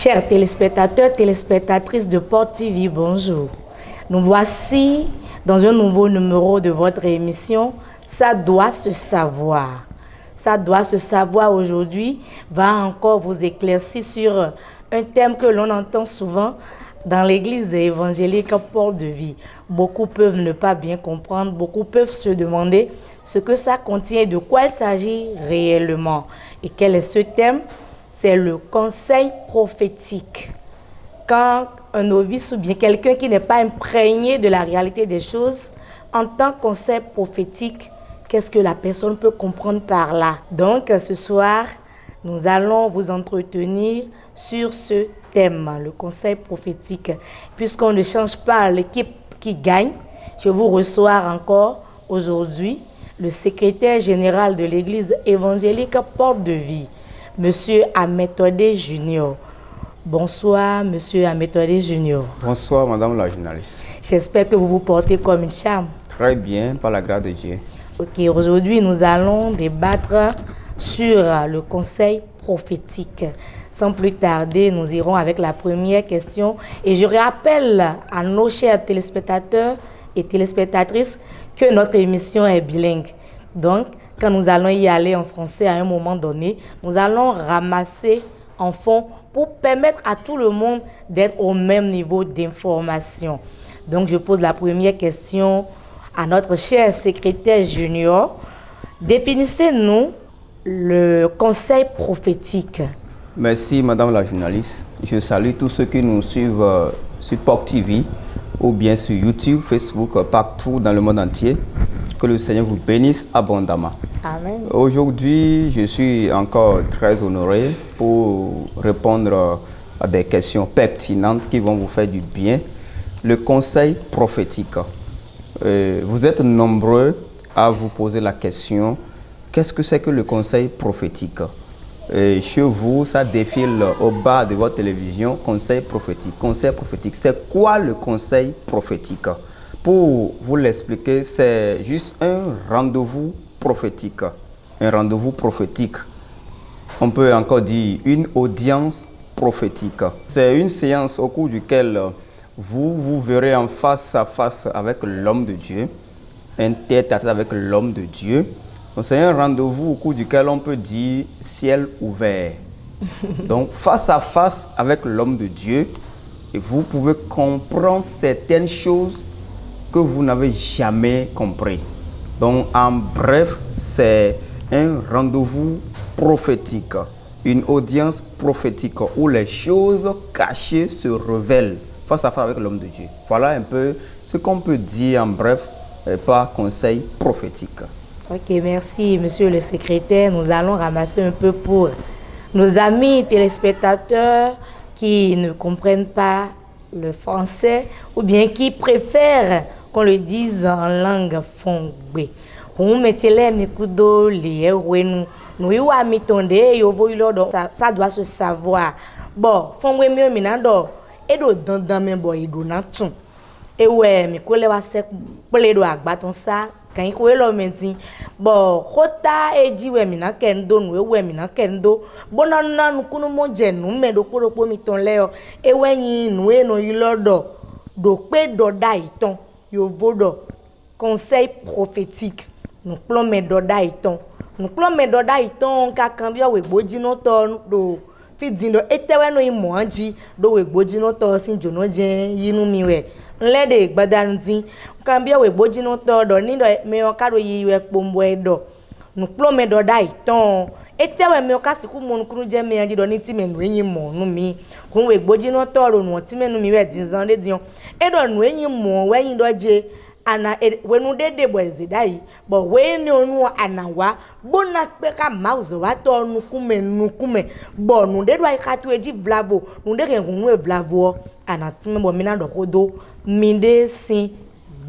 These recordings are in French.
Chers téléspectateurs, téléspectatrices de Porte TV, bonjour. Nous voici dans un nouveau numéro de votre émission « Ça doit se savoir ». Ça doit se savoir aujourd'hui va encore vous éclaircir sur un thème que l'on entend souvent dans l'église évangélique Porte de Vie. Beaucoup peuvent ne pas bien comprendre, beaucoup peuvent se demander ce que ça contient et de quoi il s'agit réellement. Et quel est ce thème? C'est le conseil prophétique. Quand un novice ou bien quelqu'un qui n'est pas imprégné de la réalité des choses entend conseil prophétique, qu'est-ce que la personne peut comprendre par là? Donc, ce soir, nous allons vous entretenir sur ce thème, le conseil prophétique. Puisqu'on ne change pas l'équipe qui gagne, je vous reçois encore aujourd'hui le secrétaire général de l'église évangélique Porte de Vie, Monsieur Ametode Junior. Bonsoir, Monsieur Ametode Junior. Bonsoir, Madame la journaliste. J'espère que vous vous portez comme une charme. Très bien, par la grâce de Dieu. Ok, aujourd'hui, nous allons débattre sur le conseil prophétique. Sans plus tarder, nous irons avec la première question. Et je rappelle à nos chers téléspectateurs et téléspectatrices que notre émission est bilingue. Donc, quand nous allons y aller en français à un moment donné, nous allons ramasser en fond pour permettre à tout le monde d'être au même niveau d'information. Donc, je pose la première question à notre cher secrétaire junior. Définissez-nous le conseil prophétique. Merci, Madame la journaliste. Je salue tous ceux qui nous suivent sur Porte TV ou bien sur YouTube, Facebook, partout dans le monde entier. Que le Seigneur vous bénisse abondamment. Amen. Aujourd'hui, je suis encore très honoré pour répondre à des questions pertinentes qui vont vous faire du bien. Le conseil prophétique. Vous êtes nombreux à vous poser la question, qu'est-ce que c'est que le conseil prophétique? Chez vous, ça défile au bas de votre télévision, conseil prophétique. Conseil prophétique, c'est quoi le conseil prophétique? Pour vous l'expliquer, c'est juste un rendez-vous prophétique. Un rendez-vous prophétique. On peut encore dire une audience prophétique. C'est une séance au cours duquel vous verrez en face à face avec l'homme de Dieu, un tête-à-tête avec l'homme de Dieu. Donc c'est un rendez-vous au cours duquel on peut dire ciel ouvert. Donc face à face avec l'homme de Dieu, et vous pouvez comprendre certaines choses que vous n'avez jamais compris. Donc en bref, c'est un rendez-vous prophétique, une audience prophétique où les choses cachées se révèlent face à face avec l'homme de Dieu. Voilà un peu ce qu'on peut dire en bref par conseil prophétique. Ok, merci Monsieur le secrétaire. Nous allons ramasser un peu pour nos amis téléspectateurs qui ne comprennent pas le français ou bien qui préfèrent qu'on le dise en langue fongbe. On mettait les mikudo, les nous ça doit se savoir. Bon, fongbe mieux minando. Et do dandan men boy do na tun e we mi ko le wa se pele do agbaton sa kan ko lo mentin bo kota eji we mi na kendo nu we mi na kendo bona na nu kunu mo je nu me do poropo mi ton le o e we yin nu e no yi lodo do pe do da iton yo vodo conseil prophétique nu plon me do da iton ka kan bi o we gboji no to do fidindo etewe no imoanji do we gboji no to sin jono je yinu miwe nlede gbadanzin kan bi we gboji no to do ni do me o karo yi we pombo edo nu plome do dai ton etewe me o kasiku mo kunu je me anji do ni ti me nu yin mo nu mi kun we gboji no to ro nu ti me nu mi we dinzan de dion edo nu yin mo we yin do je ana wenu dede bo ezidai bo we ni onu anawa bona pe ka mauzo wa to nu kume bo nu de do ai ka tu eji vlavo nu de ke hunu e vlavo ana time bo mi na do kodo mi de sin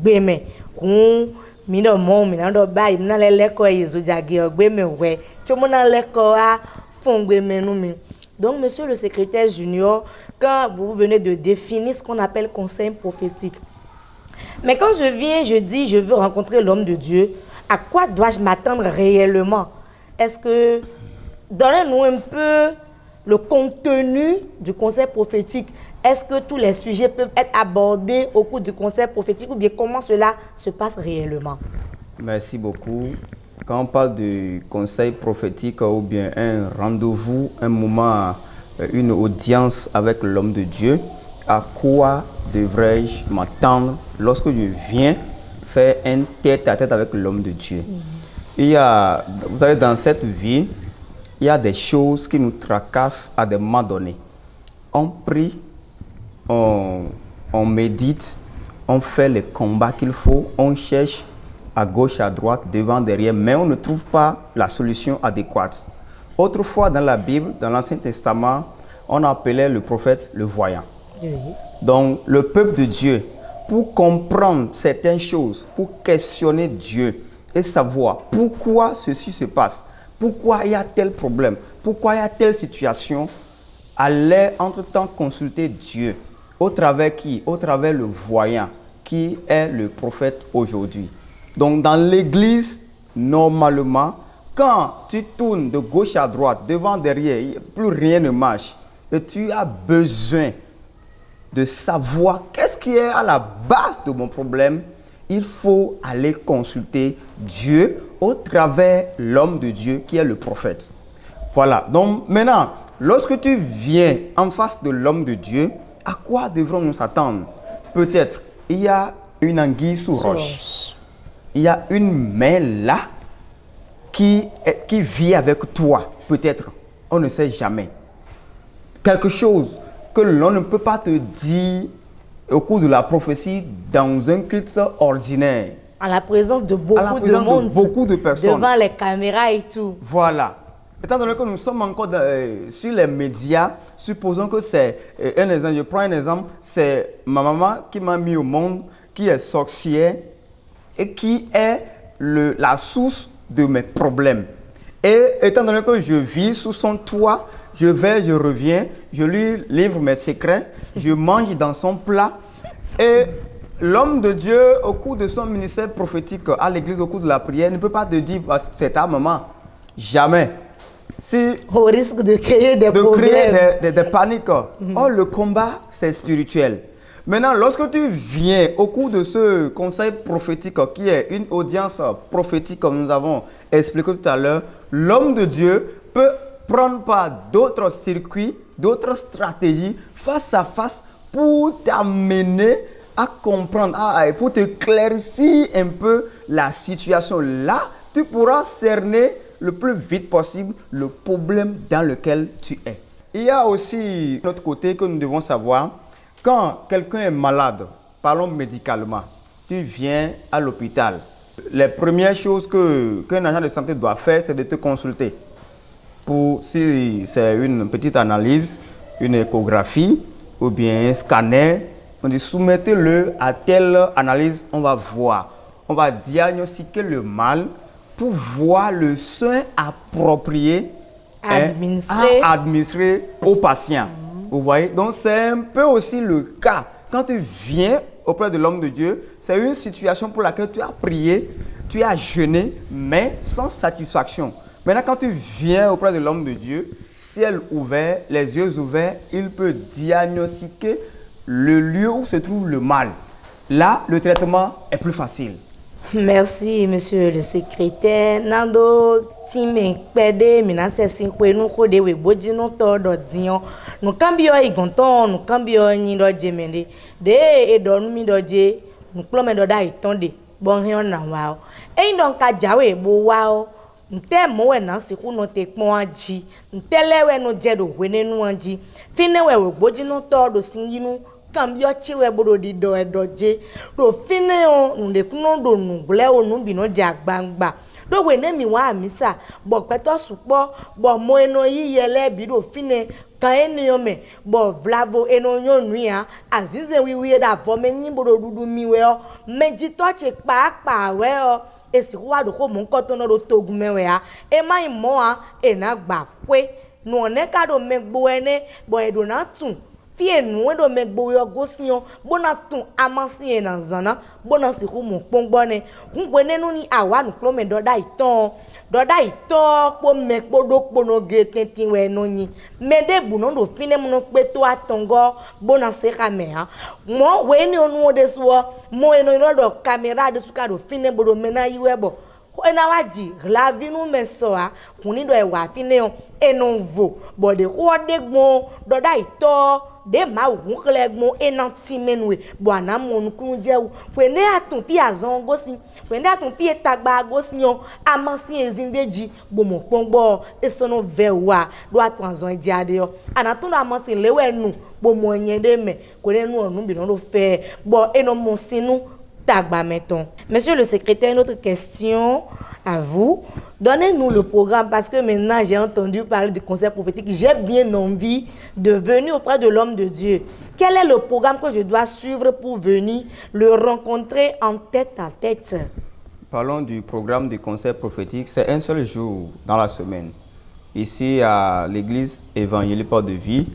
gbe me kun mi do mo mi na do bai mi na le ko yezo jage ogbe me we cho mo na le ko a fon gbe me nu mi. Donc monsieur le secrétaire junior, quand vous venez de définir ce qu'on appelle conseil prophétique, mais quand je viens, je dis, je veux rencontrer l'homme de Dieu, à quoi dois-je m'attendre réellement? Est-ce que, donnez-nous un peu le contenu du conseil prophétique. Est-ce que tous les sujets peuvent être abordés au cours du conseil prophétique ou bien comment cela se passe réellement? Merci beaucoup. Quand on parle du conseil prophétique ou bien un rendez-vous, un moment, une audience avec l'homme de Dieu, à quoi devrais-je m'attendre lorsque je viens faire un tête-à-tête avec l'homme de Dieu? Il y a, vous savez, dans cette vie, il y a des choses qui nous tracassent à des moments donnés. On prie, on médite, on fait les combats qu'il faut, on cherche à gauche, à droite, devant, derrière, mais on ne trouve pas la solution adéquate. Autrefois, dans la Bible, dans l'Ancien Testament, on appelait le prophète le voyant. Oui. Donc, le peuple de Dieu, pour comprendre certaines choses, pour questionner Dieu et savoir pourquoi ceci se passe, pourquoi il y a tel problème, pourquoi il y a telle situation, allait entre-temps consulter Dieu. Au travers qui? Au travers le voyant, qui est le prophète aujourd'hui. Donc, dans l'église, normalement, quand tu tournes de gauche à droite, devant, derrière, plus rien ne marche, et tu as besoin de savoir qu'est-ce qui est à la base de mon problème, il faut aller consulter Dieu au travers l'homme de Dieu qui est le prophète. Voilà. Donc, maintenant, lorsque tu viens en face de l'homme de Dieu, à quoi devrons-nous s'attendre? Peut-être, il y a une anguille sous roche. Il y a une main là qui vit avec toi, peut-être. On ne sait jamais. Quelque chose que l'on ne peut pas te dire au cours de la prophétie dans un culte ordinaire. À la présence de beaucoup de personnes. Devant les caméras et tout. Voilà. Étant donné que nous sommes encore sur les médias, supposons que c'est un exemple, je prends un exemple, c'est ma maman qui m'a mis au monde, qui est sorcière et qui est la source de mes problèmes. Et étant donné que je vis sous son toit, je vais, je reviens, je lui livre mes secrets, je mange dans son plat. Et l'homme de Dieu, au cours de son ministère prophétique à l'église, au cours de la prière, ne peut pas te dire c'est ta maman. Jamais. Au risque de créer des problèmes. Créer des paniques. Or, le combat, c'est spirituel. Maintenant, lorsque tu viens au cours de ce conseil prophétique qui est une audience prophétique comme nous avons expliqué tout à l'heure, l'homme de Dieu peut prendre par d'autres circuits, d'autres stratégies face à face pour t'amener à comprendre, pour te clarifier un peu la situation. Là, tu pourras cerner le plus vite possible le problème dans lequel tu es. Il y a aussi un autre côté que nous devons savoir. Quand quelqu'un est malade, parlons médicalement, tu viens à l'hôpital. Les premières choses qu'un agent de santé doit faire, c'est de te consulter. Si c'est une petite analyse, une échographie ou bien un scanner, on dit soumettez-le à telle analyse, on va voir. On va diagnostiquer le mal pour voir le soin approprié à administrer au patient. Vous voyez? Donc, c'est un peu aussi le cas. Quand tu viens auprès de l'homme de Dieu, c'est une situation pour laquelle tu as prié, tu as jeûné, mais sans satisfaction. Maintenant, quand tu viens auprès de l'homme de Dieu, ciel ouvert, les yeux ouverts, il peut diagnostiquer le lieu où se trouve le mal. Là, le traitement est plus facile. Merci, monsieur le secrétaire. Nando time pede minase sinkwe nu kode we boji no to do dion. Nu kambio igonton, nu kambio nyi do jemende. De e do nu mi do je, nu klome do da itonde. Bon he on na wa. E ndon ka jawe bo wa o. Nte mo we na siku no te pon aji. Ntelewe no je do hwene nu anji. Fine we boji no to do sinyinu. Kambio chiwe bodo di do edoje do fine on nde kuno do nu gle onu bi no ja gbangba do we ne mi wa amisa bo peto supo bo mo eno yiyele bi do fine kan eniyan me bo vlavo eno yonu ya azize wiwi da vo me ni bodo dudu mi we o meji to che pa we o esi wa do ko mo nkan to no do togun mewe a e mai mo a e na gba pe no ne ka do megbo ene bo edo na tun fie nu do me gbo yo gosion bona tun amansi e na zana bona si ku mo pongbo ne ngwe nenu ni awa nu klo me do da iton po me podo pono ge tentin we no yin me de bu no do fine mu no pe to atongo bona se kamera mo we ni onu de so mo eno do camera de suka do fine bodo me na yiwe bo ena waji la vi nu me so a kuni do e wa fine o eno vo bo de ko de gbon do da ito de ma ogun klegmo ena ti menwe bo ana mo nkun je we ne atun pi azon gosin we ne atun pi etagba gosin o amansi ezindeji bo mo pongbo esono vewa do atun azon eji ade o ana tun amansi lewe nu bo mo yen de me ko ne nu onu bi no do fe bo eno mo sinu tagba meton. Monsieur le secrétaire, une autre question à vous. Donnez-nous le programme parce que maintenant j'ai entendu parler du conseil prophétique. J'ai bien envie de venir auprès de l'homme de Dieu. Quel est le programme que je dois suivre pour venir le rencontrer en tête à tête? Parlons du programme du conseil prophétique. C'est un seul jour dans la semaine. Ici à l'église évangélique Port de Vie,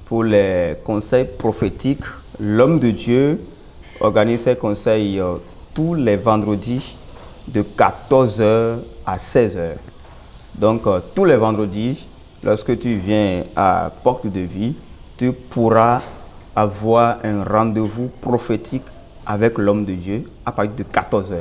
pour les conseils prophétiques, l'homme de Dieu organise ses conseils tous les vendredis de 14h à 16h. Donc, tous les vendredis, lorsque tu viens à Porte de Vie, tu pourras avoir un rendez-vous prophétique avec l'homme de Dieu à partir de 14h.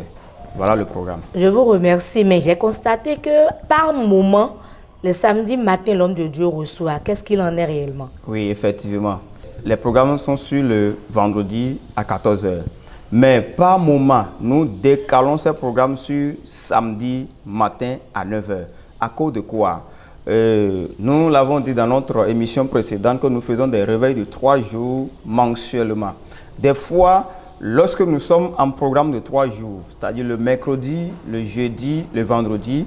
Voilà le programme. Je vous remercie, mais j'ai constaté que par moment, le samedi matin, l'homme de Dieu reçoit. Qu'est-ce qu'il en est réellement? Oui, effectivement. Les programmes sont sur le vendredi à 14h. Mais par moment, nous décalons ces programmes sur samedi matin à 9h. À cause de quoi? Nous l'avons dit dans notre émission précédente que nous faisons des réveils de 3 jours mensuellement. Des fois, lorsque nous sommes en programme de 3 jours, c'est-à-dire le mercredi, le jeudi, le vendredi,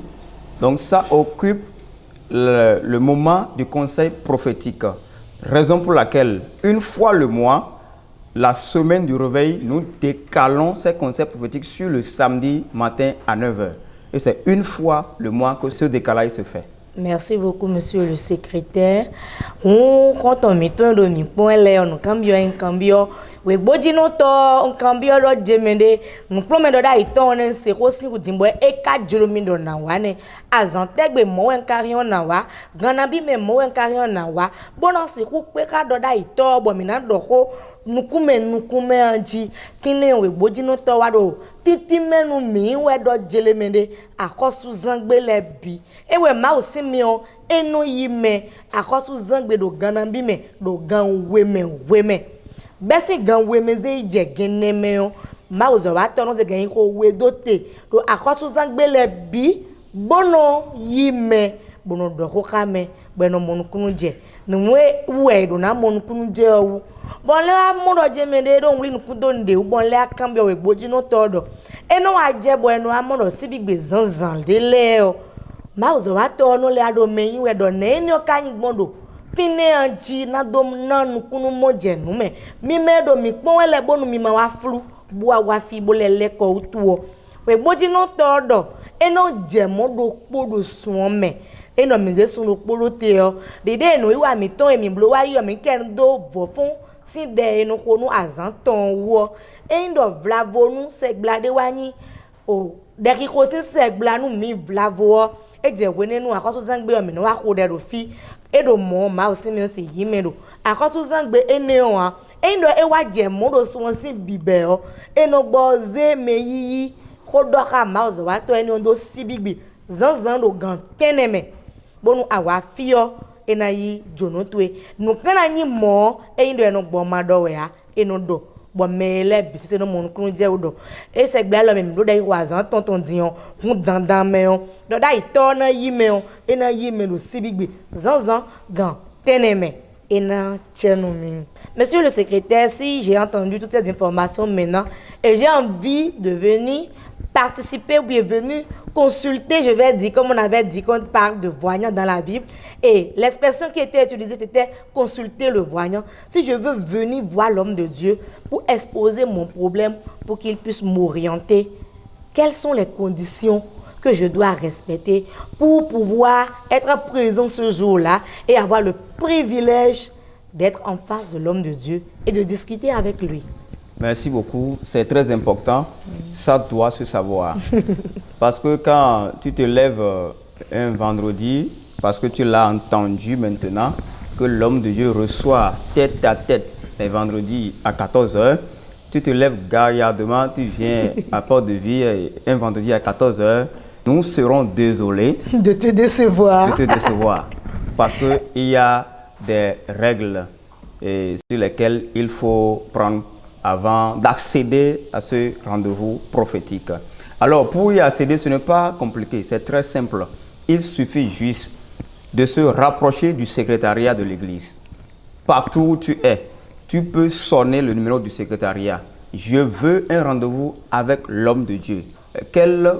donc ça occupe le moment du conseil prophétique. Raison pour laquelle, une fois le mois, la semaine du réveil, nous décalons ces conseils prophétiques sur le samedi matin à 9h. Et c'est une fois le mois que ce décalage se fait. Merci beaucoup, monsieur le secrétaire. Quand on met un demi point là, on cambio un cambio. We boji no to on cambio lo jemende. Nous promet de da ito on se ko si ku dimbo e ka jolomi do na wane. Azantegbe mo en karion na wa. Ganabi me mo en karion na wa. Bona se ku pe ka do da ito bo mi na do ko nukume anji. Fine we boji no to wa do. Titi menu mi we do jelemende akosu zangbe lebi. Ewe ma osi mi o eno yime akosu zangbe do ganabi me do gan weme. Besi gan weme ze ije geneme o ma ozo wa to no ze gan ko we dote do akosu zangbe lebi bono yime bono do ko kame beno monukunu je nwe we do na monukunu je o bonle amudo je mede do nwi nukudo nde bonle akambe we gboji no todo eno aje bo eno amudo sibigbe zanzan dele o ma ozo wa to no le ado meyin we do na eni o kanyi gbondo fine anji na dom na nukunu moje nume mi medo mi pon ele bonu mi ma wa flu bua wa fi bolele ko utuo we gboji no todo eno je modo podo suome eno mi ze sunu poro te o dede no iwa mi ton emi blo wa yo mi ken do vo fun si de eno ko nu azan ton wo endo vlavo nu seglade wani o de ki ko si segla nu mi vlavo e je we nenu akoso zangbe o mi no wa ko de ro fi edo mo ma o si mi o si yimero akoso zangbe ene o a endo e wa je mo do so si bibe o eno gbo ze meyiyi ko do ka ma o zo wa to eni ondo si bigbi zanzan do gan keneme bonu awa fio ena yi jonotwe no kana nyi mo endo eno gbo ma do we a eno do bo mele bisise no mon kunu je odo e se gbe alo me do dai wa zan tonton dion hun dandan me on do dai to na yi me on ena yi me no sibigbe zanzan gan teneme ena chenu mi. Monsieur le secrétaire, si j'ai entendu toutes ces informations maintenant et j'ai envie de venir participer ou bien venir consulter, je vais dire, comme on avait dit qu'on parle de voyant dans la Bible, et l'expression qui était utilisée, c'était consulter le voyant. Si je veux venir voir l'homme de Dieu pour exposer mon problème, pour qu'il puisse m'orienter, quelles sont les conditions que je dois respecter pour pouvoir être présent ce jour-là et avoir le privilège d'être en face de l'homme de Dieu et de discuter avec lui. Merci beaucoup, c'est très important, ça doit se savoir. Parce que quand tu te lèves un vendredi, parce que tu l'as entendu maintenant, que l'homme de Dieu reçoit tête à tête les vendredis à 14 h, tu te lèves gaillardement, tu viens à Port-de-Vie un vendredi à 14 h, nous serons désolés De te décevoir. de te décevoir. Parce qu'il y a des règles sur lesquelles il faut prendre avant d'accéder à ce rendez-vous prophétique. Alors, pour y accéder, ce n'est pas compliqué, c'est très simple. Il suffit juste de se rapprocher du secrétariat de l'église. Partout où tu es, tu peux sonner le numéro du secrétariat. Je veux un rendez-vous avec l'homme de Dieu. Quelles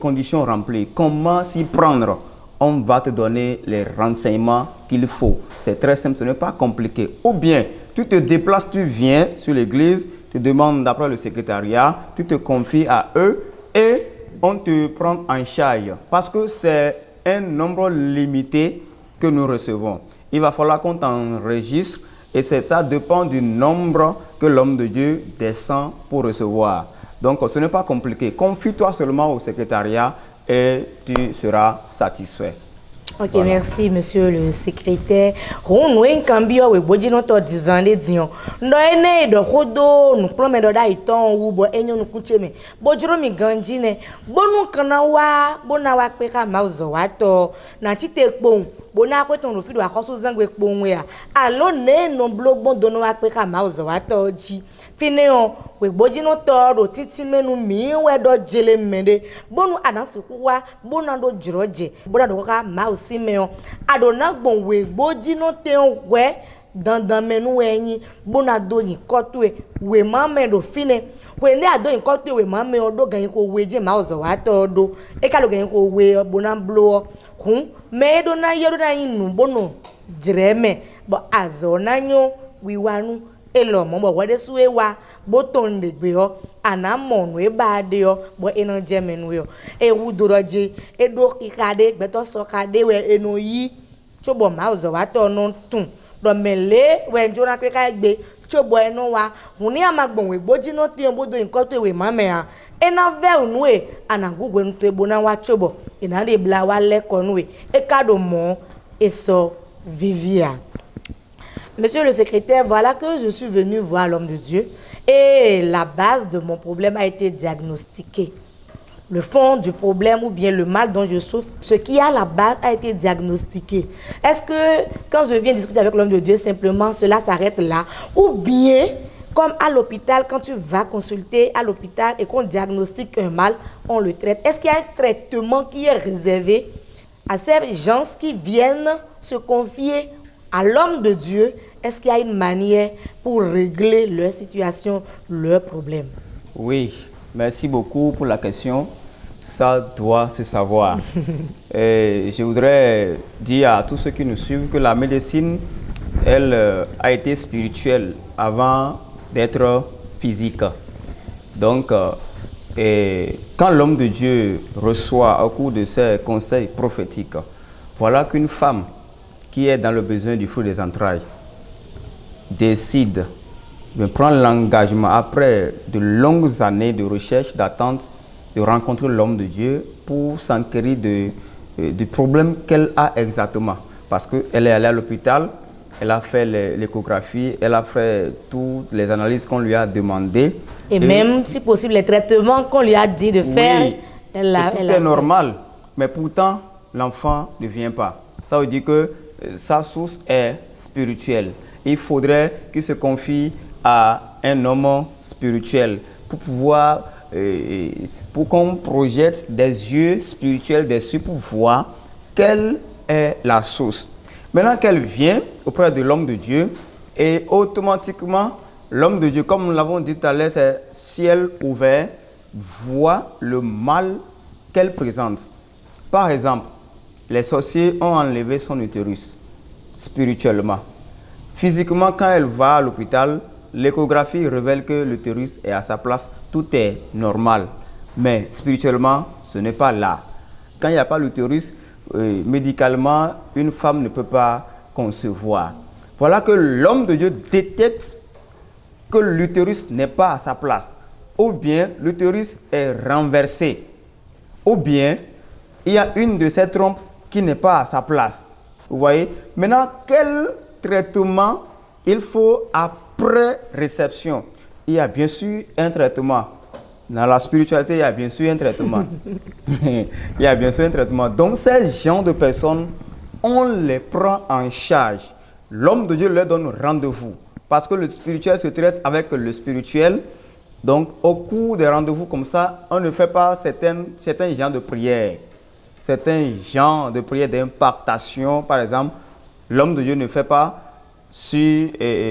conditions remplir? Comment s'y prendre? On va te donner les renseignements qu'il faut. C'est très simple, ce n'est pas compliqué. Ou bien, tu te déplaces, tu viens sur l'église, tu demandes d'après le secrétariat, tu te confies à eux et on te prend en charge. Parce que c'est un nombre limité que nous recevons. Il va falloir qu'on t'enregistre et ça dépend du nombre que l'homme de Dieu descend pour recevoir. Donc, ce n'est pas compliqué. Confie-toi seulement au secrétariat et tu seras satisfait. Ok, voilà. Merci, monsieur le secrétaire. On a un cambio avec Bodino to dizande dion. No ene do hodo no prome do da iton wu bo enyo no kucheme. Bojiro mi ganjine. Bonu kana wa bona wa pe ka mauzo wato na tite kpon. Bona kweton no fido akoso zangwe kpon we a. Alo ne no blogbon do no wa pe ka mauzo wato ji. Fineon we Bodino to do titi menu mi we do jele mende. Bonu adansi kuwa bona do jiroje. Bona do ka mouse Simeon adona gbon we gboji no te we dandan menu eyin bona do yin kotwe we mame do fine we ne ado yin kotwe we mame odo gan ko we je ma ozo wa to do e ka lo gan ko we bona blow kun me do na yedo na yin nu bono jireme bo azo na nyo wi wanu elo mo bo wede suwe wa bo ton de gbe o anamonu e ba de o bo eno je menu yo e wu doroje e do ikade gbeto so kade we eno yi chobo ma ozo wa to no tun do mele we njona pe ka gbe chobo eno wa huni amagbon we gboji no ti obodo nkan to we mame a ena ve unu e anagugwe nto ebo na wa chobo ina re bla wa leko nu e kado mo eso vivia. Monsieur le secrétaire, voilà que je suis venu voir l'homme de Dieu et la base de mon problème a été diagnostiquée. Le fond du problème ou bien le mal dont je souffre, ce qui a la base a été diagnostiqué. Est-ce que quand je viens discuter avec l'homme de Dieu, simplement cela s'arrête là? Ou bien, comme à l'hôpital, quand tu vas consulter à l'hôpital et qu'on diagnostique un mal, on le traite. Est-ce qu'il y a un traitement qui est réservé à ces gens qui viennent se confier à l'homme de Dieu? Est-ce qu'il y a une manière pour régler leur situation, leurs problèmes? Oui, merci beaucoup pour la question. Ça doit se savoir. Et je voudrais dire à tous ceux qui nous suivent que la médecine, elle a été spirituelle avant d'être physique. Donc, quand l'homme de Dieu reçoit au cours de ses conseils prophétiques, voilà qu'une femme qui est dans le besoin du fruit des entrailles décide de prendre l'engagement, après de longues années de recherche, d'attente, de rencontrer l'homme de Dieu pour s'enquérir du problème qu'elle a exactement. Parce qu'elle est allée à l'hôpital, elle a fait l'échographie, elle a fait toutes les analyses qu'on lui a demandées. Et même, si possible, les traitements qu'on lui a dit de faire, elle a tout est normal, mais pourtant, l'enfant ne vient pas. Ça veut dire que sa source est spirituelle. Il faudrait qu'il se confie à un homme spirituel pour pouvoir, pour qu'on projette des yeux spirituels dessus pour voir quelle est la source. Maintenant qu'elle vient auprès de l'homme de Dieu et automatiquement, l'homme de Dieu, comme nous l'avons dit tout à l'heure, c'est ciel ouvert, voit le mal qu'elle présente. Par exemple, les sorciers ont enlevé son utérus spirituellement. Physiquement, quand elle va à l'hôpital, l'échographie révèle que l'utérus est à sa place, tout est normal. Mais spirituellement, ce n'est pas là. Quand il n'y a pas l'utérus, médicalement, une femme ne peut pas concevoir. Voilà que l'homme de Dieu détecte que l'utérus n'est pas à sa place, ou bien l'utérus est renversé, ou bien il y a une de ces trompes qui n'est pas à sa place. Vous voyez? Maintenant, quel traitement il faut après réception? Il y a bien sûr un traitement. Dans la spiritualité, il y a bien sûr un traitement. Il y a bien sûr un traitement. Donc, ces gens de personnes, on les prend en charge. L'homme de Dieu leur donne rendez-vous. Parce que le spirituel se traite avec le spirituel. Donc, au cours des rendez-vous comme ça, on ne fait pas certains genres de prières. Certains genres de prières d'impactation, par exemple, l'homme de Dieu ne fait pas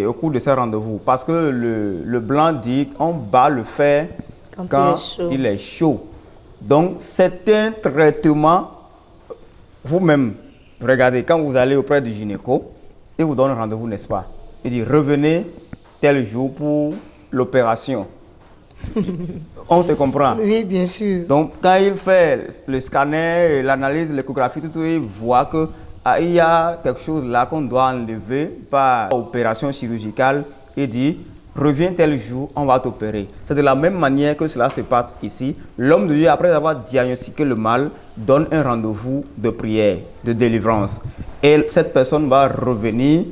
au cours de ces rendez-vous. Parce que le blanc dit qu'on bat le fer quand il est chaud. Donc, c'est un traitement. Vous-même, regardez, quand vous allez auprès du gynéco, il vous donne rendez-vous, n'est-ce pas? Il dit, revenez tel jour pour l'opération. On se comprend? Oui, bien sûr. Donc, quand il fait le scanner, l'analyse, l'échographie, tout, il voit que il y a quelque chose là qu'on doit enlever par opération chirurgicale. Il dit, reviens tel jour, on va t'opérer. C'est de la même manière que cela se passe ici. L'homme de Dieu, après avoir diagnostiqué le mal, donne un rendez-vous de prière, de délivrance. Et cette personne va revenir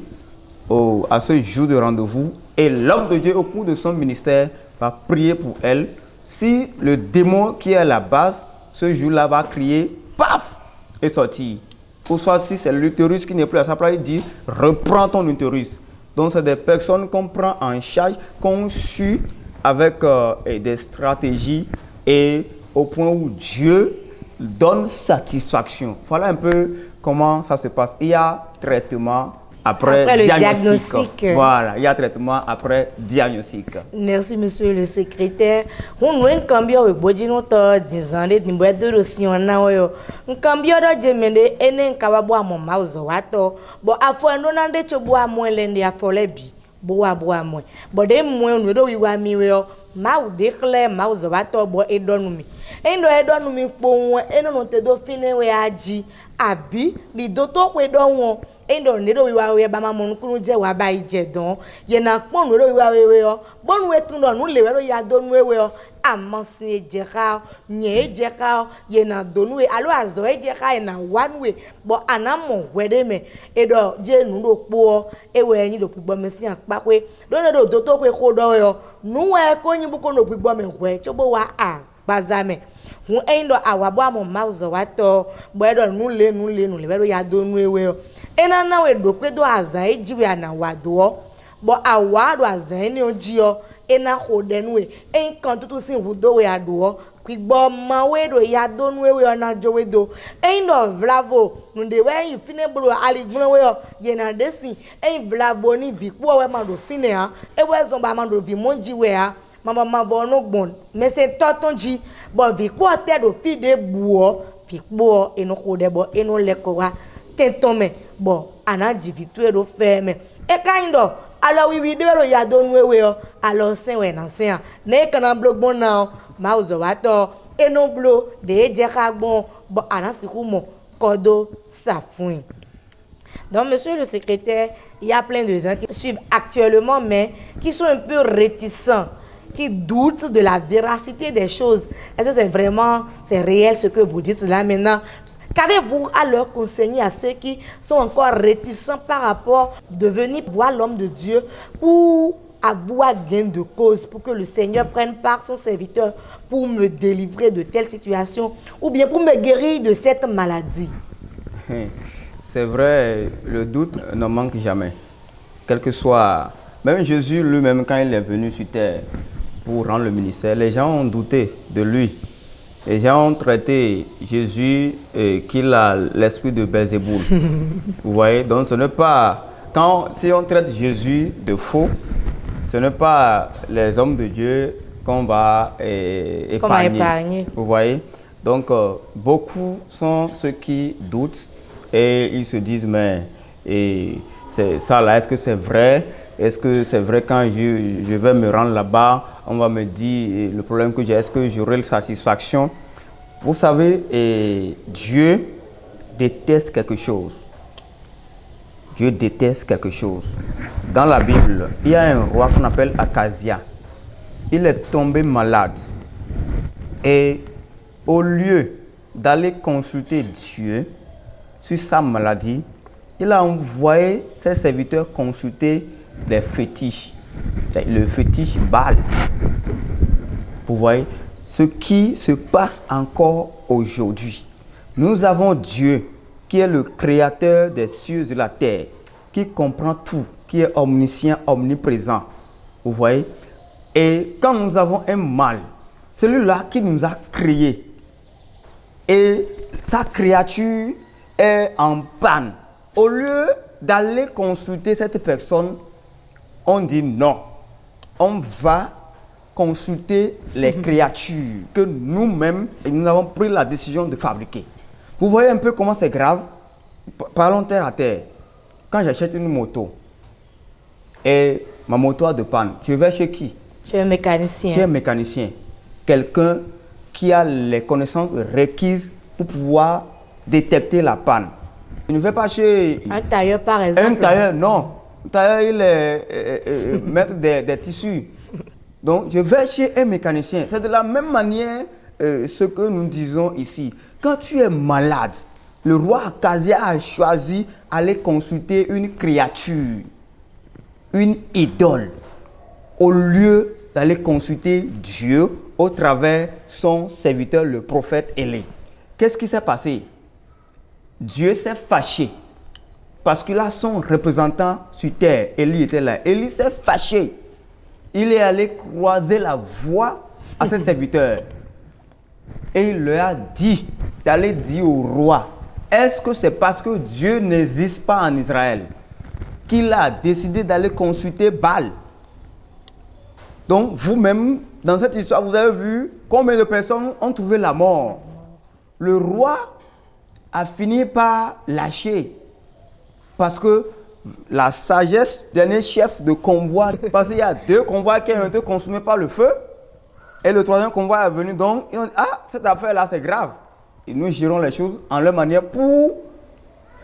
à ce jour de rendez-vous. Et l'homme de Dieu, au cours de son ministère, va prier pour elle. Si le démon qui est à la base, ce jour-là va crier, paf, et sortir. Ou soit si c'est l'utérus qui n'est plus à sa place, il dit, reprends ton utérus. Donc, c'est des personnes qu'on prend en charge, qu'on suit avec des stratégies et au point où Dieu donne satisfaction. Voilà un peu comment ça se passe. Il y a traitement après diagnostic. Voilà, il y a traitement après diagnostic. Merci, monsieur le secrétaire. On a un cambio avec Bodino, 10 ans, de Niboedo, si on a un cambio de Gemende, et un cababo à mon mouse, wato. Bon, à fois, on a des chobois moins l'ende à folebi. Boa moins. Bon, des moins, nous devons y voir mieux. Mau déclare, mouse, wato, bo, et donne-moi. Et nous aidons nous pour et nous te do fine we aji abi li doto we don e do ne do wiwa we ba ma mon kunu je wa ba ije don ye na pon we do wiwa we o bon we tun do nu le we ya do nu we o amansi ejeka nye ejeka ye na do nu we alo azo ejeka na one way bo anamo we de me e do je nu do po e we yin do pigbo me si apa pe do ne do doto we ko do we o nu we ko yin bu ko no pigbo me we chobo wa bazame hun endo awabo amo mauzo wato boedo nule bedo ya do nuwe ena na we do pe do azan ejiwe ana wado bo awado azan ni ojio ena khode nuwe en kan tutu sin wudo we ado kwigbo ma we do ya do nuwe ona jowe do endo bravo nde we yin fine bro aligbon we ye na desin en bravo ni vipo we ma do fine ha e we zomba ma do vi monji we ha mama bono gbon mais c'est totonji bo vi po te do fi de buo fi po eno ko de bo eno le ko wa tentome bo anaji vitu e do fe me e kaindo alo wi de ro ya do nwewe o alo sen we na sen ne kana blogbon na ma uzo wa to eno blo de je ka gbon bo anasiku mo kodo safun. Donc, monsieur le secrétaire, il y a plein de gens qui suivent actuellement, mais qui sont un peu réticents, qui doutent de la véracité des choses. Est-ce que c'est réel ce que vous dites là maintenant? Qu'avez-vous à leur conseiller à ceux qui sont encore réticents par rapport de venir voir l'homme de Dieu pour avoir gain de cause, pour que le Seigneur prenne par son serviteur pour me délivrer de telle situation ou bien pour me guérir de cette maladie? C'est vrai, le doute ne manque jamais. Quel que soit, même Jésus lui-même, quand il est venu sur terre pour rendre le ministère, les gens ont douté de lui. Les gens ont traité Jésus qu'il a l'esprit de Belzéboul. Vous voyez, donc ce n'est pas, si on traite Jésus de faux, ce n'est pas les hommes de Dieu qu'on va épargner. Vous voyez, donc beaucoup sont ceux qui doutent. Et ils se disent, mais ça là, est-ce que c'est vrai? Est-ce que c'est vrai quand je vais me rendre là-bas, on va me dire le problème que j'ai, est-ce que j'aurai la satisfaction? Vous savez, Dieu déteste quelque chose. Dieu déteste quelque chose. Dans la Bible, il y a un roi qu'on appelle Akazia. Il est tombé malade. Et au lieu d'aller consulter Dieu sur sa maladie, il a envoyé ses serviteurs consulter des fétiches. Le fétiche Baal. Vous voyez ce qui se passe encore aujourd'hui. Nous avons Dieu qui est le créateur des cieux et de la terre, qui comprend tout, qui est omniscient, omniprésent. Vous voyez? Et quand nous avons un mal, celui-là qui nous a créés, et sa créature est en panne, au lieu d'aller consulter cette personne, on dit non. On va consulter les créatures que nous-mêmes, nous avons pris la décision de fabriquer. Vous voyez un peu comment c'est grave? Parlons terre à terre. Quand j'achète une moto et ma moto a de panne, je vais chez qui? Chez un mécanicien. Chez un mécanicien. Quelqu'un qui a les connaissances requises pour pouvoir détecter la panne. Je ne vais pas chez... Un tailleur, par exemple. Un tailleur, non. Un tailleur, il est mettre des tissus. Donc, je vais chez un mécanicien. C'est de la même manière ce que nous disons ici. Quand tu es malade, le roi Akazia a choisi d'aller consulter une créature, une idole, au lieu d'aller consulter Dieu au travers son serviteur, le prophète Élie. Qu'est-ce qui s'est passé? Dieu s'est fâché parce qu'il a son représentant sur terre. Élie était là. Élie s'est fâché. Il est allé croiser la voie à ses serviteurs. Et il leur a dit d'aller dire au roi, est-ce que c'est parce que Dieu n'existe pas en Israël qu'il a décidé d'aller consulter Baal? Donc vous-même, dans cette histoire, vous avez vu combien de personnes ont trouvé la mort. Le roi a fini par lâcher parce que la sagesse du dernier chef de convoi, parce qu'il y a 2 convois qui ont été consumés par le feu, et le 3e convoi est venu, donc ils ont dit, ah, cette affaire-là c'est grave. Et nous gérons les choses en leur manière pour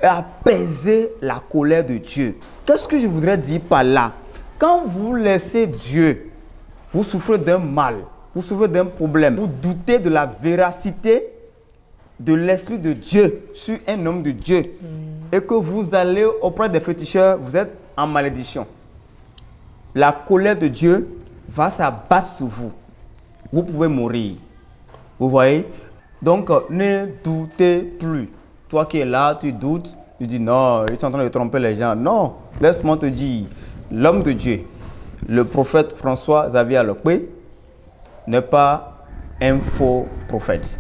apaiser la colère de Dieu. Qu'est-ce que je voudrais dire par là? Quand vous laissez Dieu, vous souffrez d'un mal, vous souffrez d'un problème, vous doutez de la véracité de l'Esprit de Dieu sur un homme de Dieu, et que vous allez auprès des féticheurs, vous êtes en malédiction. La colère de Dieu va s'abattre sur vous. Vous pouvez mourir. Vous voyez? Donc, ne doutez plus. Toi qui es là, tu doutes, tu dis non, ils sont en train de tromper les gens. Non, laisse-moi te dire, l'homme de Dieu, le prophète François Xavier Alokwe, n'est pas un faux prophète.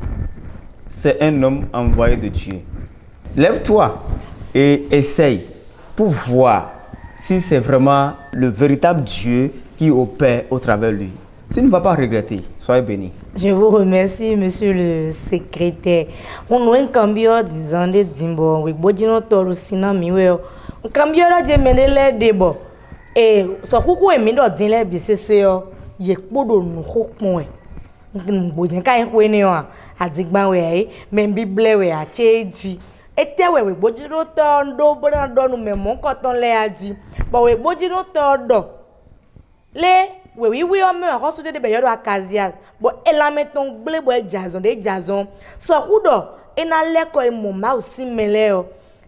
C'est un homme envoyé de Dieu. Lève-toi et essaye pour voir si c'est vraiment le véritable Dieu qui opère au travers de lui. Tu ne vas pas regretter. Soyez bénis. Je vous remercie, monsieur le secrétaire. On a un cambio disant de dimbo, we bodino toru sina miwe. Un cambio là je menele debo. Et so kuku emi do din le bisese yo, ye podo nu kokpon e. Bodin ka en kwene wa, adigban we ai, men bible we a cheji. Ete we bodino to ndo bona do nu memon koton le aji. But we bodino to do. Le oui, on me reçoit des bailleurs à Akazia. Bon, elle a mis ton blé, bon, des jason. So, hudo, et n'a l'école, mon ma aussi mêlé.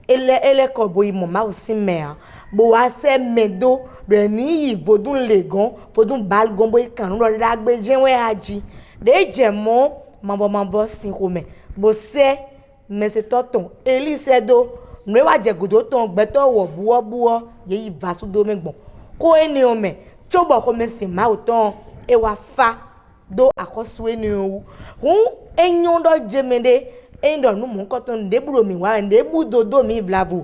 Elle est comme mon ma aussi mère. Bon, assez medo, de ni, vodun legon, vodun bal gombo, et canon, ragbe, jenwe haji. Des gemons, mambo, sinkome. Bon, c'est, mais c'est tonton. Eli, c'est do. Nous, on va dire que ton beto, ou bois, ye, va sous domaine bon. Ko ene ome. Chobo komesi ma uton e wa fa do akoswe ni o hu enyon do jemede endo nu mon koton de buro mi wa de budo do mi vlavo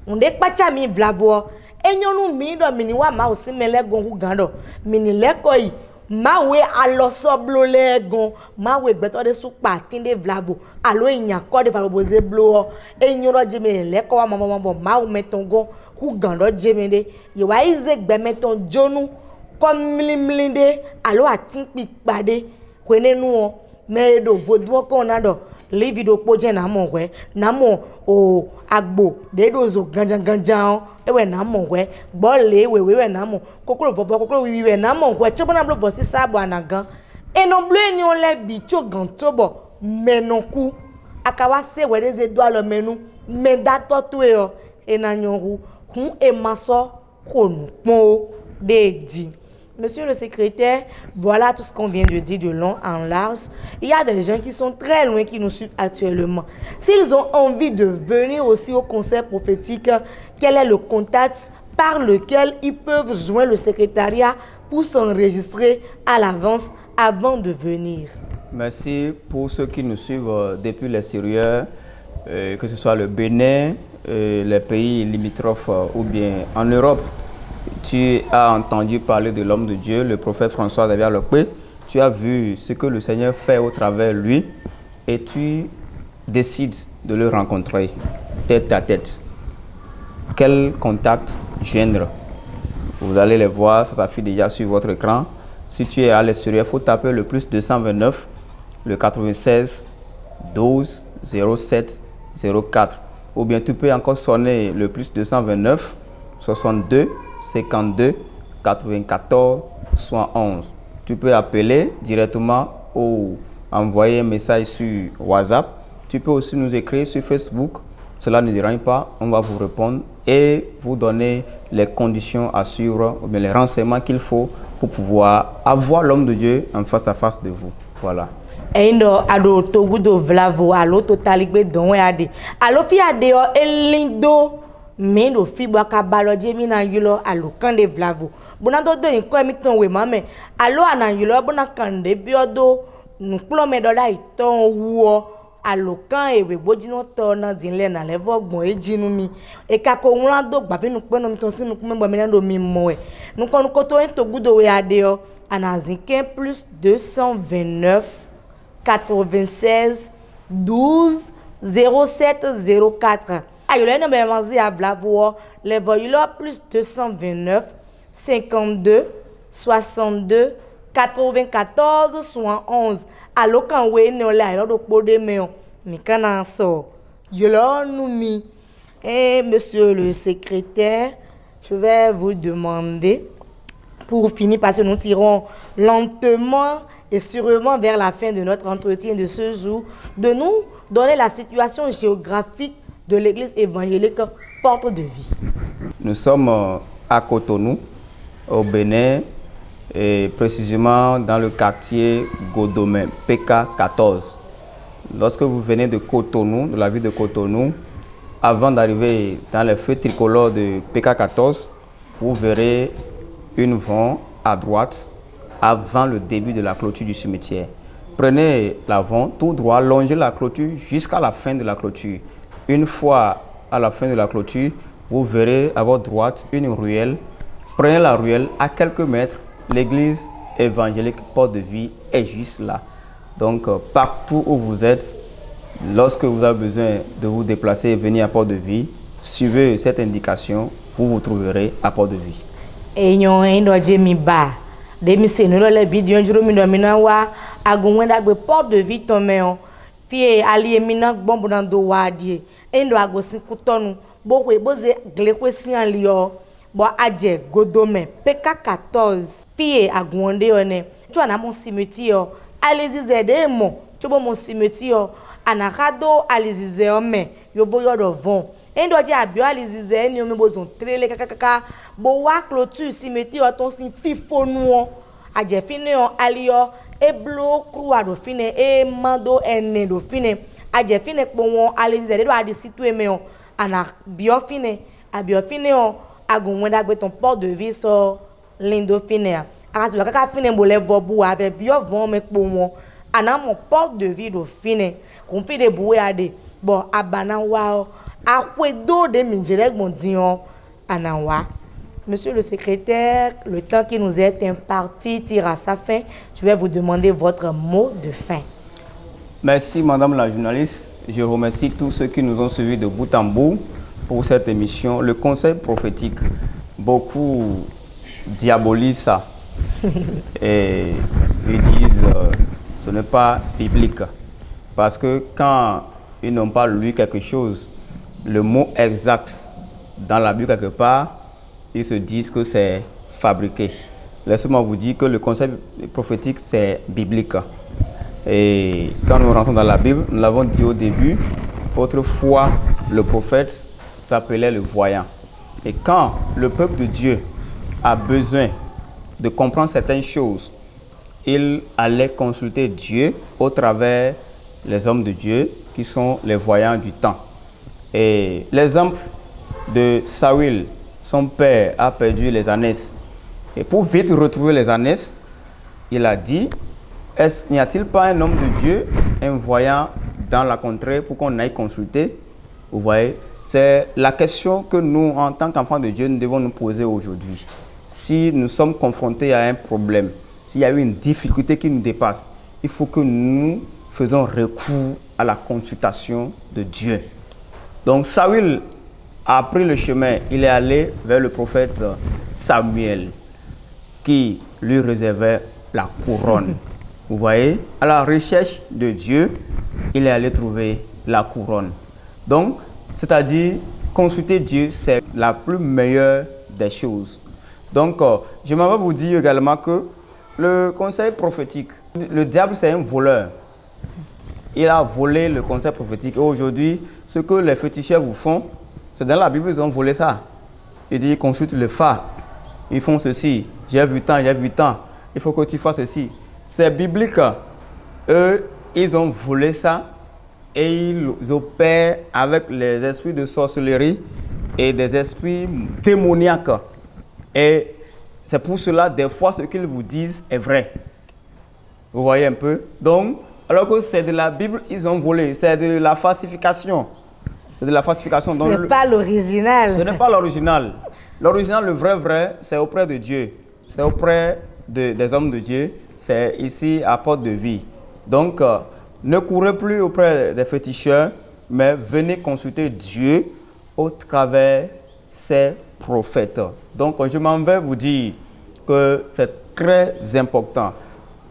unde pacha mi vlavo enyon nu mi do mi ni wa ma osimele gon hu gando mi ni leko yi ma we aloso blo legon ma we gbeto de supa tinde vlavo alo eyan ko de faroboze blo enyon do jemede leko wa ma o metongo hu gando jemede ye wa ize gbemeton jonu comme mlimlinde alo atin pipade kwenenu o me do vodwo ko na do les vidéos pour dire n'amon ouais n'amon o agbo des dozo ganjan ewe n'amon ouais bolé ouais n'amon kokolo vovo kokolo oui n'amon ouais tu bon ablo vosi ça bo anagan et non bleu ni on les bicho ganto bo menonku akawa se ouais des étoiles le menu mais dato tueo et nanyoru hun e maso konu po deji. Monsieur le secrétaire, voilà tout ce qu'on vient de dire de long en large. Il y a des gens qui sont très loin, qui nous suivent actuellement. S'ils ont envie de venir aussi au conseil prophétique, quel est le contact par lequel ils peuvent joindre le secrétariat pour s'enregistrer à l'avance avant de venir? Merci pour ceux qui nous suivent depuis l'extérieur, que ce soit le Bénin, les pays limitrophes ou bien en Europe. Tu as entendu parler de l'homme de Dieu, le prophète François-Xavier Lokpe. Tu as vu ce que le Seigneur fait au travers de lui et tu décides de le rencontrer tête à tête. Quel contact joindre? Vous allez les voir, ça s'affiche déjà sur votre écran. Si tu es à l'extérieur, il faut taper le plus 229, le 96 12 07 04. Ou bien tu peux encore sonner le plus 229 62 52 94 71. Tu peux appeler directement ou envoyer un message sur WhatsApp. Tu peux aussi nous écrire sur Facebook. Cela ne dérange pas. On va vous répondre et vous donner les conditions à suivre ou bien les renseignements qu'il faut pour pouvoir avoir l'homme de Dieu en face à face de vous. Voilà. Endo ado togudo vlavo alo totaligbe don ade alo fi ade o elindo mendo fi baka baloje mi na yilo alo kande vlavo bona do do nko mi ton we mame alo ana yilo bona kande bi odo nplo me do da iton wo alo kan ewe gbojino to na dinle na levo ogbon ejinu mi e ka ko won do gba fi nu pe no mi ton sinu pe mo mi na do mi mo e nuko to en togudo we ade o anazinke plus 229 96 12 07 04. Aïe, le numéro à Blavo, les voyous plus 229 52 62 94 71. Alors quand vous êtes là, vous pouvez me mais quand on sort, et monsieur le secrétaire, je vais vous demander, pour finir, parce que nous tirons lentement et sûrement vers la fin de notre entretien de ce jour, de nous donner la situation géographique de l'église évangélique Porte de Vie. Nous sommes à Cotonou, au Bénin, et précisément dans le quartier Godomé, PK14. Lorsque vous venez de Cotonou, de la ville de Cotonou, avant d'arriver dans les feux tricolores de PK14, vous verrez une vent à droite avant le début de la clôture du cimetière. Prenez l'avant tout droit, longez la clôture jusqu'à la fin de la clôture. Une fois à la fin de la clôture, vous verrez à votre droite une ruelle. Prenez la ruelle à quelques mètres. L'église évangélique Porte de Vie est juste là. Donc partout où vous êtes, lorsque vous avez besoin de vous déplacer et venir à Porte de Vie, suivez cette indication, vous vous trouverez à Porte de Vie. Demi se no le bidion juro mi do mi na wa agunwen dagbe Porte de Vie ton meon fi ali emi na gbombo na do wa die endo agosin kutonu bo we boze glekwe si an li o bo aje Godome PK14 fi agunwonde one tu ana mon cimetière alizize de mo tu bo mon cimetière anakado alizize o me yo bo yo do von endo je abio alizize ni o me bozon trele kakaka bo wa clôture cimetière ton sin fifonu aje fine on alio e blo croix do fine e mando ene do fine aje fine po won alizize do adi situe me on ana bio fine on agunwen dagbe ton Porte de Vie so lindo fine akasu kaka fine bo le vobu ave bio von me po won ana mo Porte de Vie do fine kon fi de boué ade bon abana wa akwedo de minjere gbondion anawa. Monsieur le secrétaire, le temps qui nous est imparti tire à sa fin. Je vais vous demander votre mot de fin. Merci madame la journaliste. Je remercie tous ceux qui nous ont suivis de bout en bout pour cette émission. Le conseil prophétique, beaucoup diabolisent ça et ils disent ce n'est pas biblique. Parce que quand ils n'ont pas lu quelque chose, le mot exact dans la Bible quelque part, ils se disent que c'est fabriqué. Laissez-moi vous dire que le concept prophétique, c'est biblique. Et quand nous rentrons dans la Bible, nous l'avons dit au début, autrefois, le prophète s'appelait le voyant. Et quand le peuple de Dieu a besoin de comprendre certaines choses, il allait consulter Dieu au travers les hommes de Dieu qui sont les voyants du temps. Et l'exemple de Saül, son père a perdu les ânesses. Et pour vite retrouver les ânesses, il a dit, n'y a-t-il pas un homme de Dieu, un voyant dans la contrée pour qu'on aille consulter? Vous voyez, c'est la question que nous, en tant qu'enfants de Dieu, nous devons nous poser aujourd'hui. Si nous sommes confrontés à un problème, s'il y a eu une difficulté qui nous dépasse, il faut que nous faisons recours à la consultation de Dieu. Donc Saül a pris le chemin, il est allé vers le prophète Samuel qui lui réservait la couronne. Vous voyez, à la recherche de Dieu, il est allé trouver la couronne. Donc, c'est-à-dire, consulter Dieu, c'est la plus meilleure des choses. Donc, je m'en vais vous dire également que le conseil prophétique, le diable, c'est un voleur. Il a volé le conseil prophétique. Et aujourd'hui, ce que les féticheurs vous font, c'est dans la Bible, ils ont volé ça. Ils disent, consulte le phare. Ils font ceci. J'ai vu tant, il faut que tu fasses ceci. C'est biblique. Eux, ils ont volé ça et ils opèrent avec les esprits de sorcellerie et des esprits démoniaques. Et c'est pour cela, des fois, ce qu'ils vous disent est vrai. Vous voyez un peu? Donc, alors que c'est de la Bible, ils ont volé. C'est de la falsification. C'est de la falsification. Ce n'est pas l'original. Ce n'est pas l'original. L'original, le vrai, c'est auprès de Dieu. C'est auprès des hommes de Dieu. C'est ici à Porte de Vie. Donc, ne courez plus auprès des féticheurs, mais venez consulter Dieu au travers ses prophètes. Donc, je m'en vais vous dire que c'est très important.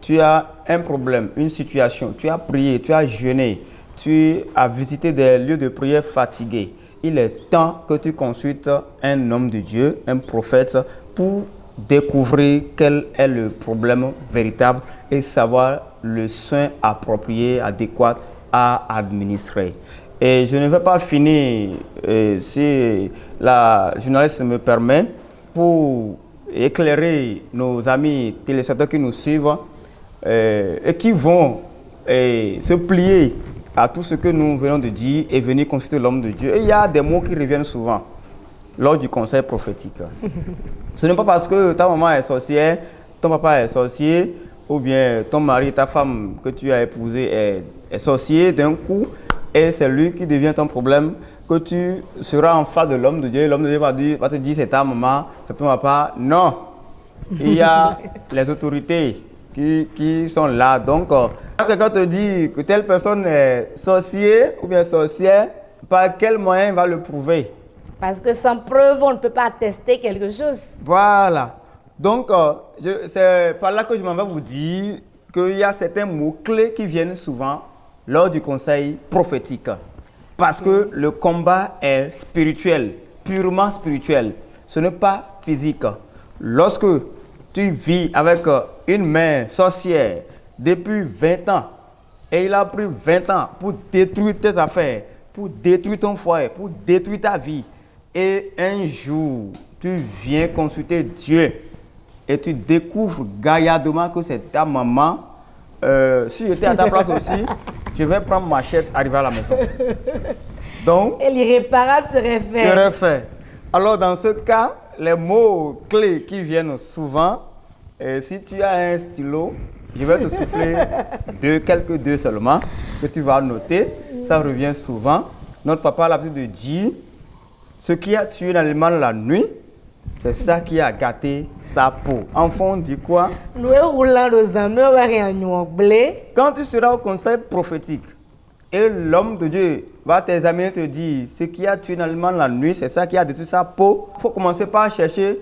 Tu as un problème, une situation, tu as prié, tu as jeûné, tu as visité des lieux de prière fatigués. Il est temps que tu consultes un homme de Dieu, un prophète, pour découvrir quel est le problème véritable et savoir le soin approprié, adéquat à administrer. Et je ne vais pas finir, si la journaliste me permet, pour éclairer nos amis téléspectateurs qui nous suivent et qui vont se plier à tout ce que nous venons de dire et venir consulter l'homme de Dieu. Et il y a des mots qui reviennent souvent lors du conseil prophétique. Ce n'est pas parce que ta maman est sorcière, ton papa est sorcier, ou bien ton mari, ta femme que tu as épousée est sorcier d'un coup, et c'est lui qui devient ton problème, que tu seras en face de l'homme de Dieu. L'homme de Dieu va te dire c'est ta maman, c'est ton papa. Non, il y a les autorités qui sont là. Donc, quand quelqu'un te dit que telle personne est sorcier ou bien sorcière, par quel moyen il va le prouver? Parce que sans preuve, on ne peut pas attester quelque chose. Voilà. Donc, c'est par là que je m'en vais vous dire qu'il y a certains mots-clés qui viennent souvent lors du conseil prophétique. Parce que le combat est spirituel, purement spirituel. Ce n'est pas physique. Lorsque tu vis avec une mère sorcière depuis 20 ans, et il a pris 20 ans pour détruire tes affaires, pour détruire ton foyer, pour détruire ta vie, et un jour, tu viens consulter Dieu et tu découvres gaillardement que c'est ta maman. Si j'étais à ta place aussi, je vais prendre ma machette, arriver à la maison. Donc, et l'irréparable serait fait. Serait fait. Alors, dans ce cas, les mots clés qui viennent souvent, si tu as un stylo, je vais te souffler quelques deux seulement, que tu vas noter. Ça revient souvent. Notre papa a l'habitude de dire, ce qui a tué l'animal la nuit, c'est ça qui a gâté sa peau. Enfant, on dit quoi? Quand tu seras au conseil prophétique et l'homme de Dieu va t'examiner et te dire ce qui a tué l'animal la nuit, c'est ça qui a détruit sa peau, il faut commencer par chercher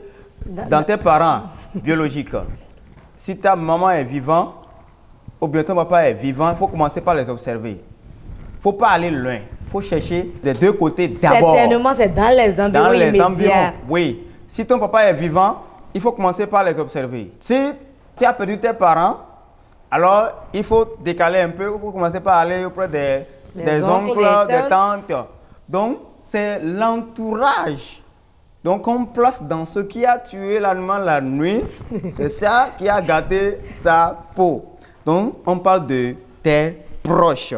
dans tes parents biologiques. Si ta maman est vivante ou bien ton papa est vivant, il faut commencer par les observer. faut pas aller loin. Il faut chercher des deux côtés d'abord. Certainement, c'est dans les environs immédiats. Oui. Si ton papa est vivant, il faut commencer par les observer. Si tu as perdu tes parents, alors il faut décaler un peu. Il faut commencer par aller auprès des oncles, des tantes. Donc, c'est l'entourage. Donc, on place dans ce qui a tué l'animal la nuit, c'est ça qui a gâté sa peau. Donc, on parle de tes proches.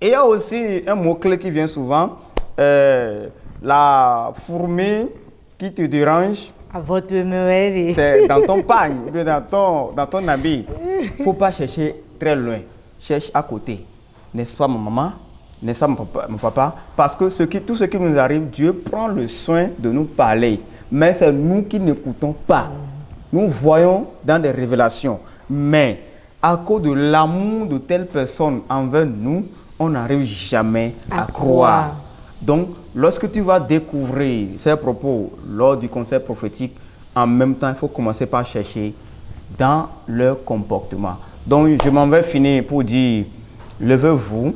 Et il y a aussi un mot-clé qui vient souvent, la fourmi qui te dérange. C'est dans ton pagne, dans ton habit. Il ne faut pas chercher très loin. Cherche à côté. N'est-ce pas ma maman? N'est-ce pas mon papa? Parce que tout ce qui nous arrive, Dieu prend le soin de nous parler. Mais c'est nous qui n'écoutons pas. Nous voyons dans des révélations. Mais à cause de l'amour de telle personne envers nous, on n'arrive jamais à croire. Donc, lorsque tu vas découvrir ces propos lors du conseil prophétique, en même temps, il faut commencer par chercher dans leur comportement. Donc, je m'en vais finir pour dire, levez-vous,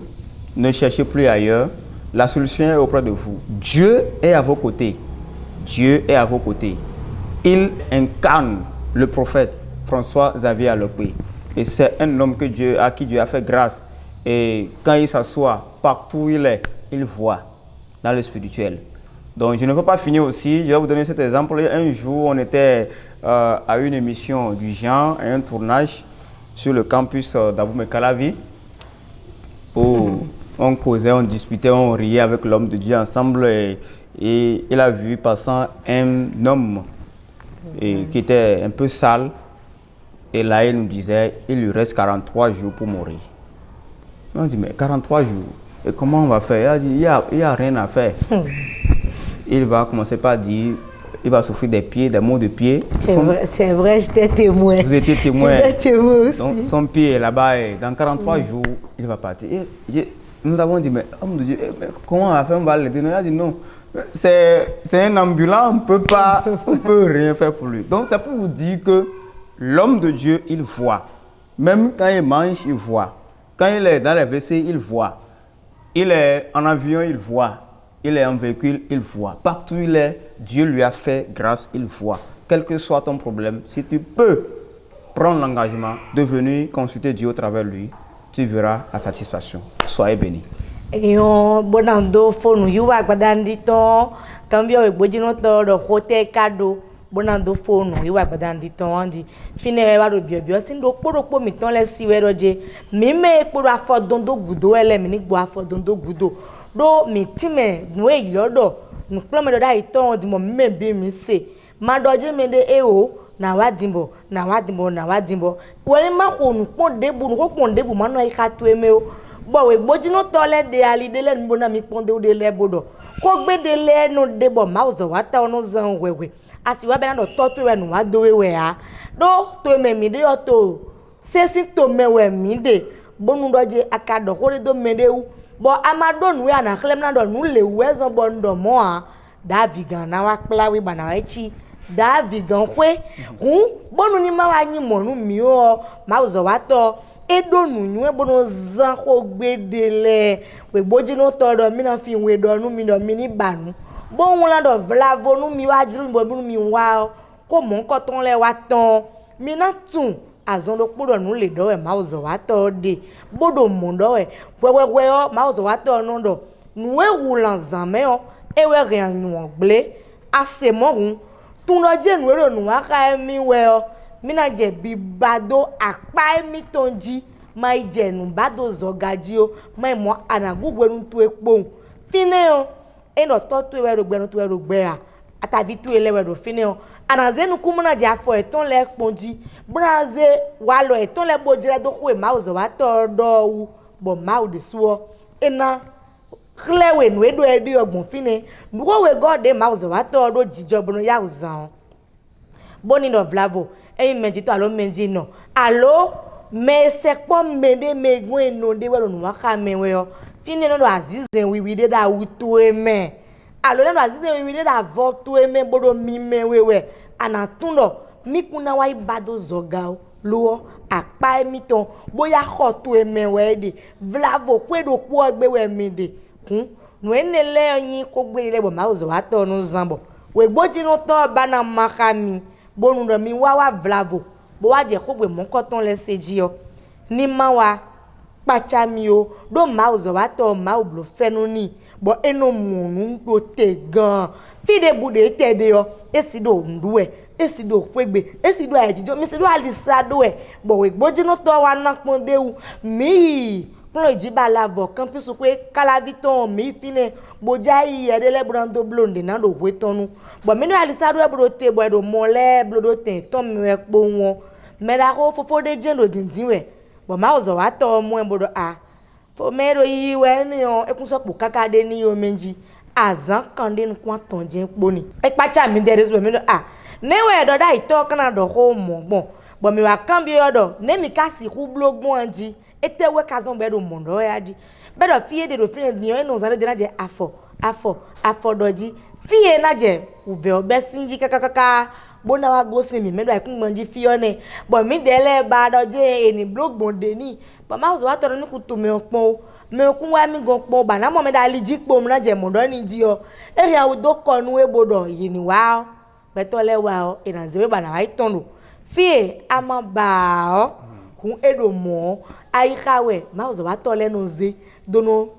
ne cherchez plus ailleurs, la solution est auprès de vous. Dieu est à vos côtés. Dieu est à vos côtés. Il incarne le prophète François-Xavier Alokwe. Et c'est un homme à qui Dieu a fait grâce. Et quand il s'assoit, partout où il est, il voit dans le spirituel. Donc je ne veux pas finir aussi, je vais vous donner cet exemple. Un jour, on était à une émission du genre, à un tournage sur le campus d'Abomey-Calavi, où on causait, on disputait, on riait avec l'homme de Dieu ensemble. Et il a vu passant un homme qui était un peu sale. Et là, il nous disait, il lui reste 43 jours pour mourir. On dit, mais 43 jours, et comment on va faire? Il a dit, il n'y a rien à faire. Il va commencer par dire, il va souffrir des pieds, des maux de pieds. C'est vrai, j'étais témoin. Vous étiez témoin. J'étais témoin aussi. Donc, son pied est là-bas, et dans 43 jours, il va partir. Nous avons dit, mais homme de Dieu, comment on va faire? On va l'aider. Il a dit, non, c'est un ambulant, on peut rien faire pour lui. Donc, c'est pour vous dire que l'homme de Dieu, il voit. Même quand il mange, il voit. Quand il est dans les WC, il voit. Il est en avion, il voit. Il est en véhicule, il voit. Partout où il est, Dieu lui a fait grâce, il voit. Quel que soit ton problème, si tu peux prendre l'engagement de venir consulter Dieu au travers de lui, tu verras la satisfaction. Soyez bénis. Et on bonando fonu yuwa gbadandito kambio egbojino to do hotel kado bonando fonu yuwa gbadandito andi fine wa do biobio sindo poropo mi ton le siwe roje mi me poro afodondo gudo ele mi ni gbo afodondo gudo do mi time nu eyi lodo nu plo me do da iton di mo me bi mi se ma doje me de eo na wadimbo wele ma honu pon debu ma no ika to eme o bo we gbojino to le de ali de le nbo na mi pon de le bodo ko gbe de le no de bo ma ozo wa ta onu zan wewe ati wa be na do to to we nu wa do wewe a do to me mi de yo to se si to me we mi de bonu doje akado ko le do me de u bo amado nu we ana klem na do nu le we zon bo ndo mo a David gan na wa pla we ba na echi David gan kwe bonu ni ma wa yin mo nu mi o ma ozo wa to edonu nyu ebono zan ko gbedele we gbojino to do mi na fi we do nu mi do mi ni banu bo won la do vlavo nu mi wa juru bo nu mi wa ko mo nko ton le wa ton mi na tun azon do podo nu le do e ma ozo wa to de bodo mo do e wewe o ma ozo wa to nu do nu e wulan zan me o e we re anu gble ase mo hun tun lo je nu ero nu wa ka mi we o mina je bi bado apa mi tonji mai je nu bado zogaji o mai mo anagugwe nu tu epo fine o e no to tu e ro gbe a atavi tu elewe do fine o anaze nu kumuna je afo eton le ponji braze wa lo eton le bojire do ku e ma ozo wa to do wu bo ma o de suo ena klewe nu edo edi ogbon fine nuwo we god de ma ozo wa to do jijobo ya uzan boni do vlavo eyin meji to alo meji no alo me sepo mede megun eno de we nu waka mewe o fini no do azizen wiwi de da wutu eme alo no azizen wiwi de da votu eme bodo mi mewewe anatundo mikuna wa ibado zogao lo akpa emiton boya khoto emewede vlavo kwedo ku ogbe we mide kun no enele yin ko gbe ile bo ma ozo wa to nu zanbo we gboji no to bana makami bonu ro mi wa vlavo bo wa je ko gbe mo ko ton le seji o ni ma wa pachami o do ma ozo wa to ma oblo fenu ni bo eno munu do te gan fide bude tede o esido nduwe esido kwegbe esido ajijo mi sido alisado e bo we gboji no to wa na pondewu mi pro jiba lavo kan pisu pe kalaviton mi fine boja yi edele brando blonde na do wetonu bo mi no alisado e bro te bo e do mole blodo te ton mi e po won me da ko fofo de jen lo dindin we bo ma ozo wa to mu e bodo fo mero yi we ni o ekun so po kakade ni o menji azan kan de nkan ton jen po ni e pacha mi de so mi do newe do da ito kana do ho mo gbon bo mi wa kan bi odo ne mi ka si ku blogbon anji etewe kazon be do mondo ya di be do fie de do fie ni o no zare de na je afo doji fie na je uve obe sinji kakakaka bona wa go sin mi me do ikun gbanji fie ne bo mi dele ba do je eni blogbon de ni ba ma zo wa toro ni ku to me opon me kun wa mi gan pon ba na mo me da liji po mi na je mondo ni ji o e ya udo konu e bodo yi ni wa betole wa o ina zewe ba na wa itondo fie ama ba o kun edo mo aikawe ma zo wa to lenu ze dono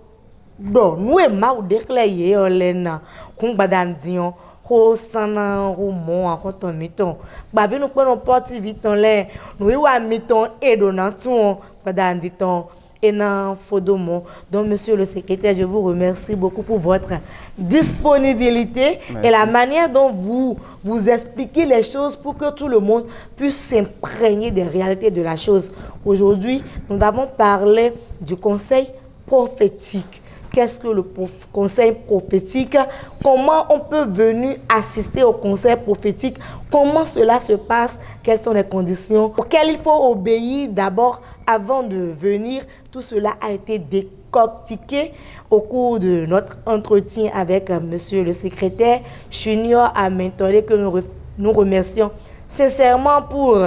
do nu e ma o dekle ye o lena kun gbadan dion ho sana ho mo akoto miton gba binu pe no porti viton le nu wa miton edo na tun gbadan diton Enan Fodomo. Donc, monsieur le secrétaire, je vous remercie beaucoup pour votre disponibilité. Merci. Et la manière dont vous expliquez les choses pour que tout le monde puisse s'imprégner des réalités de la chose. Aujourd'hui, nous avons parlé du conseil prophétique. Qu'est-ce que le conseil prophétique? Comment on peut venir assister au conseil prophétique? Comment cela se passe? Quelles sont les conditions auxquelles il faut obéir d'abord avant de venir? Tout cela a été décortiqué au cours de notre entretien avec monsieur le secrétaire Junior Amentole, que nous remercions sincèrement pour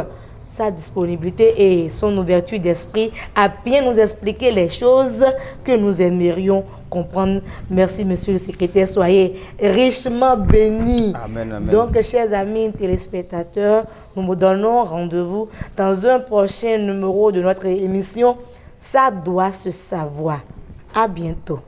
sa disponibilité et son ouverture d'esprit à bien nous expliquer les choses que nous aimerions comprendre. Merci, monsieur le secrétaire. Soyez richement bénis. Amen, amen. Donc, chers amis téléspectateurs, nous vous donnons rendez-vous dans un prochain numéro de notre émission. Ça doit se savoir. À bientôt.